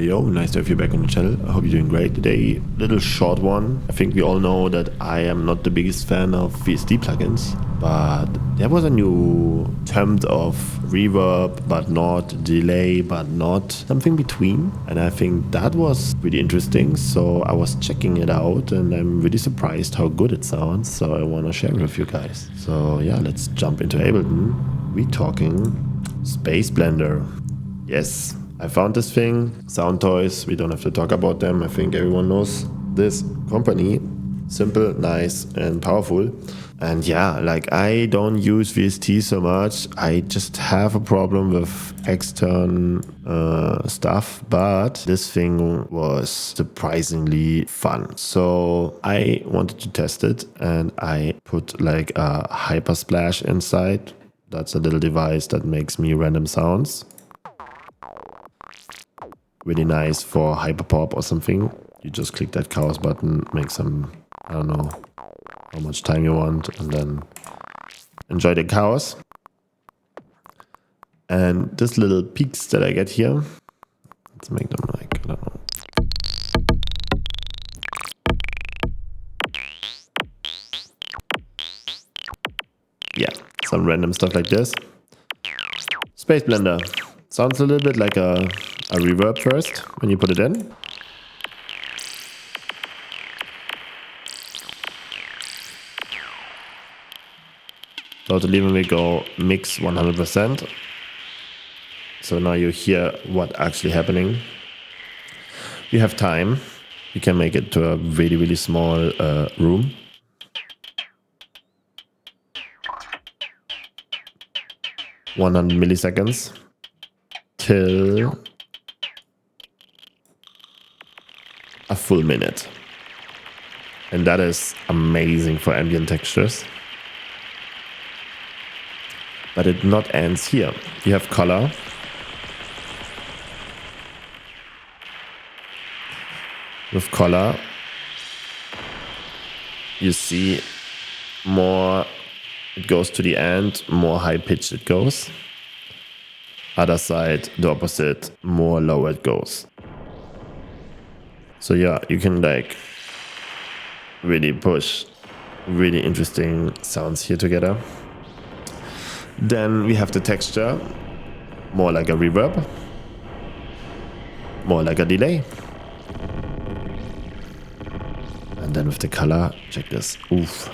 Yo, nice to have you back on the channel. I hope you're doing great. Today, little short one. I think we all know that I am not the biggest fan of VST plugins, but there was a new attempt of reverb, but not delay, but not something between. And I think that was really interesting. So I was checking it out and I'm really surprised how good it sounds. So I want to share it with you guys. So yeah, let's jump into Ableton. We talking Space Blender. Yes. I found this thing, Soundtoys, we don't have to talk about them, I think everyone knows this company. Simple, nice and powerful. And yeah, like I don't use VST so much, I just have a problem with external stuff, but this thing was surprisingly fun. So I wanted to test it and I put like a hyper splash inside. That's a little device that makes me random sounds. Really nice for hyperpop or something. You just click that chaos button, make some, I don't know how much time you want, and then enjoy the chaos. And this little peaks that I get here, let's make them like, I don't know. Yeah, some random stuff like this. Space Blender. Sounds a little bit like a reverb first when you put it in. Totally when we go mix 100%. So now you hear what actually happening. You have time. You can make it to a really, really small room. (100 milliseconds) till a full minute. And that is amazing for ambient textures. But it not ends here. You have color. With color, you see more it goes to the end, more high pitched it goes. Other side, the opposite, more low it goes. So yeah, you can like really push really interesting sounds here together. Then we have the texture, more like a reverb, more like a delay. And then with the color, check this, oof.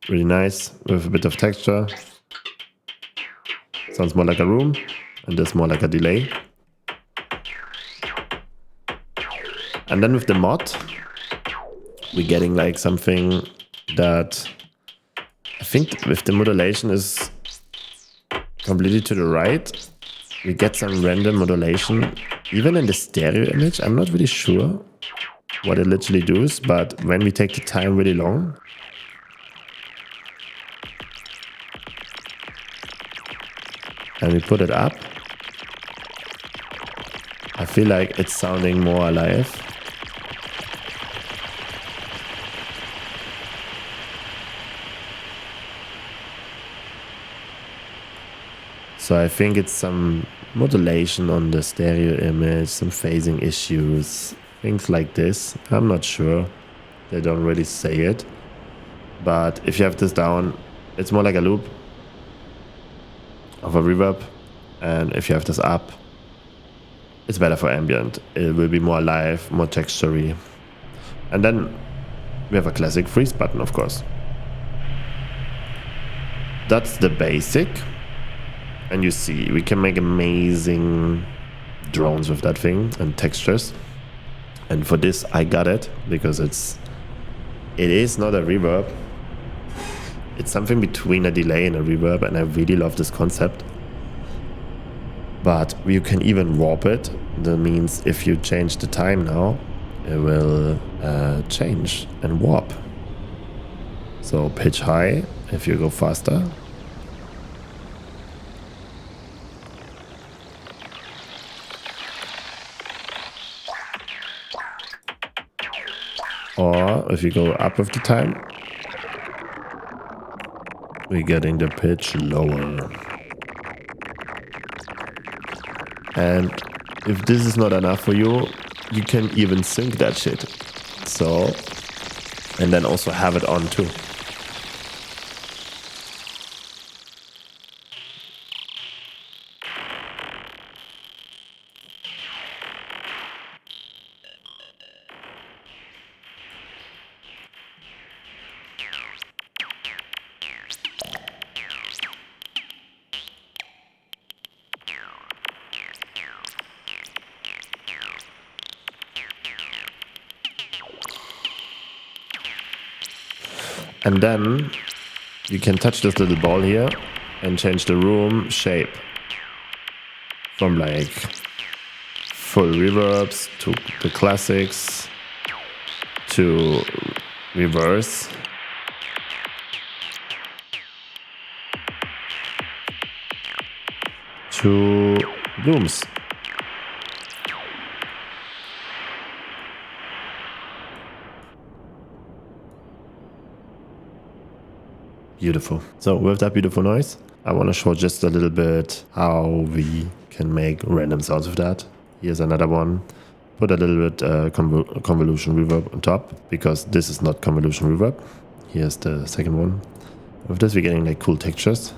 Really nice with a bit of texture. Sounds more like a room, and this more like a delay. And then with the mod, we're getting like something that I think with the modulation is completely to the right. We get some random modulation, even in the stereo image. I'm not really sure what it literally does, but when we take the time really long, and we put it up, I feel like it's sounding more alive. So I think it's some modulation on the stereo image, some phasing issues, things like this. I'm not sure. They don't really say it. But if you have this down, it's more like a loop of a reverb, and if you have this up, it's better for ambient. It will be more alive, more textury. And then we have a classic freeze button, of course. That's the basic. And you see, we can make amazing drones with that thing and textures. And for this, I got it because it is not a reverb. It's something between a delay and a reverb, and I really love this concept. But you can even warp it. That means if you change the time now, it will change and warp. So pitch high if you go faster. Or if you go up with the time, we're getting the pitch lower. And if this is not enough for you, you can even sync that shit. So, and then also have it on too. And then you can touch this little ball here and change the room shape from like full reverbs to the classics to reverse. To booms. Beautiful. So with that beautiful noise, I want to show just a little bit how we can make random sounds with that. Here's another one. Put a little bit convolution reverb on top, because this is not convolution reverb. Here's the second one. With this we're getting like cool textures.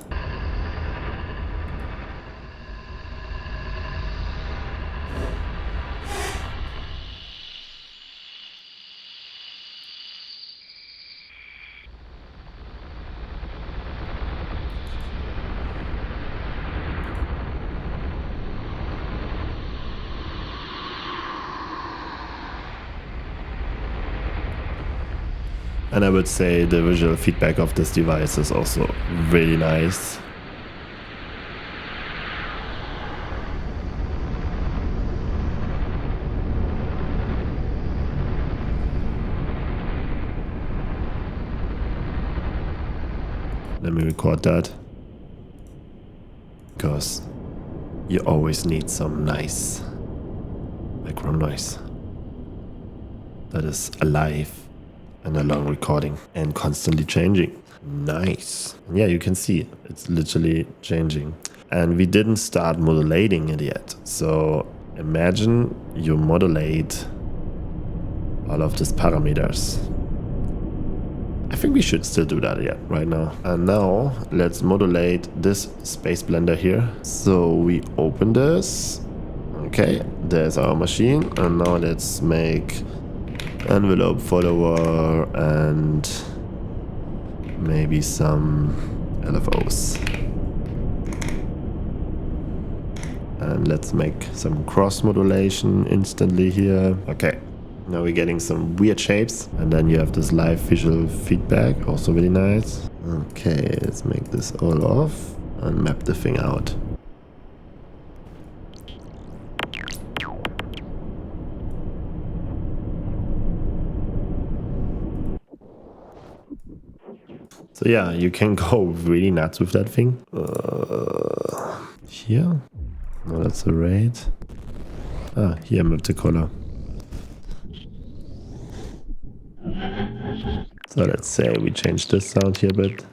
And I would say the visual feedback of this device is also really nice. Let me record that, because you always need some nice background noise that is alive and a long recording and constantly changing. Nice. Yeah, you can see it's literally changing. And we didn't start modulating it yet. So imagine you modulate all of these parameters. I think we should still do that right now. And now let's modulate this Space Blender here. So we open this. Okay, there's our machine. And now let's make envelope follower and maybe some LFOs. And let's make some cross modulation instantly here. Okay, now we're getting some weird shapes, and then you have this live visual feedback, also really nice. Okay, let's make this all off and map the thing out. So yeah, you can go really nuts with that thing. Here? No, that's the rate. Ah, here map the color. So let's say we change this sound here a bit.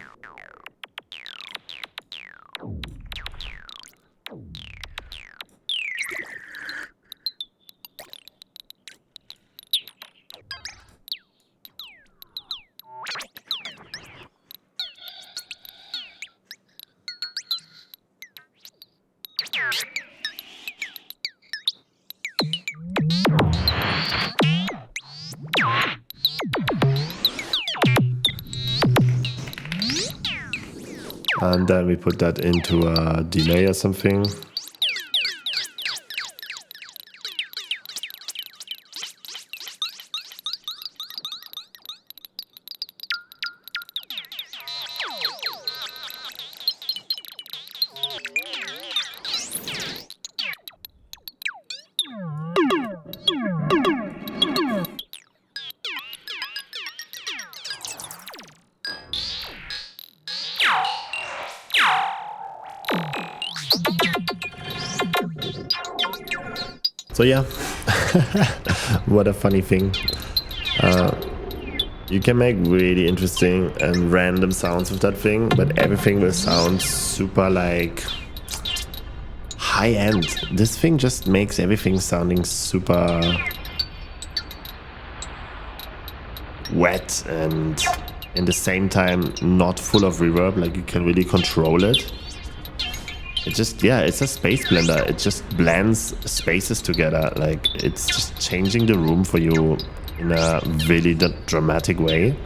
And then we put that into a delay or something. So yeah, what a funny thing. You can make really interesting and random sounds with that thing, but everything will sound super like high end. This thing just makes everything sounding super wet and in the same time not full of reverb, like you can really control it. It just, yeah, it's a space blender. It just blends spaces together. Like it's just changing the room for you in a really dramatic way.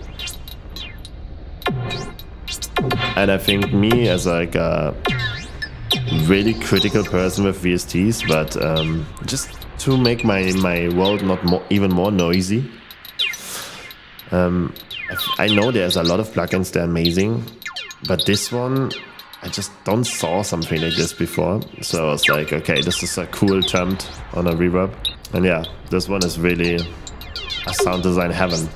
And I think me as like a really critical person with VSTs, but just to make my world not even more noisy. I know there's a lot of plugins that are amazing, but this one, I just don't saw something like this before. So I was like, okay, this is a cool attempt on a reverb. And yeah, this one is really a sound design heaven.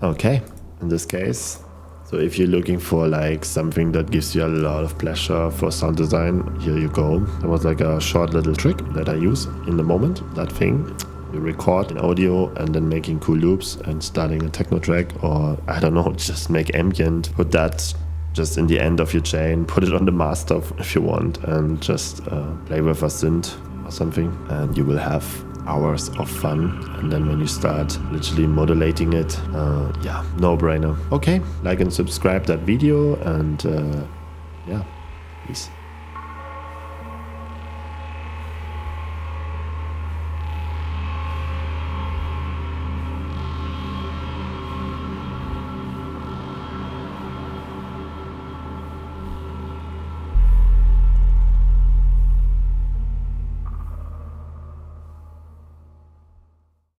Okay, in this case, so if you're looking for like something that gives you a lot of pleasure for sound design, here you go. There was like a short little trick that I use in the moment. That thing, you record in audio and then making cool loops and starting a techno track, or I don't know, just make ambient, put that just in the end of your chain, put it on the master if you want, and just play with a synth or something, and you will have hours of fun. And then when you start literally modulating it, yeah, no brainer. Okay, like and subscribe that video, and yeah, peace.